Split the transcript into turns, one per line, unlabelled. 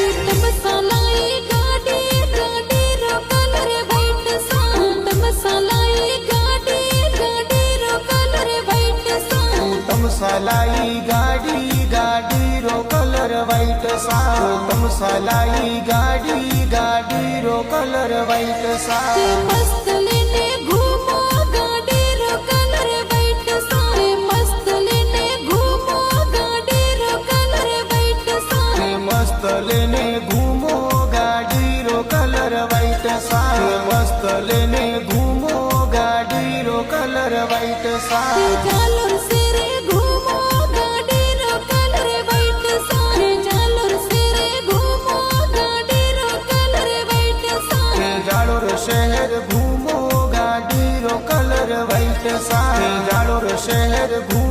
उत्तम सालाई गाड़ी गाड़ी रो कलर वाइट सा उत्तम सालाई गाड़ी गाड़ी रो कलर वाइट सा
उत्तम सालाई गाड़ी गाड़ी रो कलर वाइट सा उत्तम सालाई गाड़ी गाड़ी रो कलर वाइट सा
मस्त लेने घूमो गाड़ी रो कलर वाइट सा मस्त लेने घूमो गाड़ी रो कलर वाइट सा
मस्त लेने घूमो गाड़ी रो कलर वाइट सा मस्त लेने घूमो गाड़ी रो कलर वाइट सा
जालोर से रे घूमो गाड़ी रो कलर वाइट सा जालोर से रे घूमो गाड़ी रो कलर वाइट सा
जालोर शहर घूमो गाड़ी रो कलर वाइट सा जालोर शहर घूमो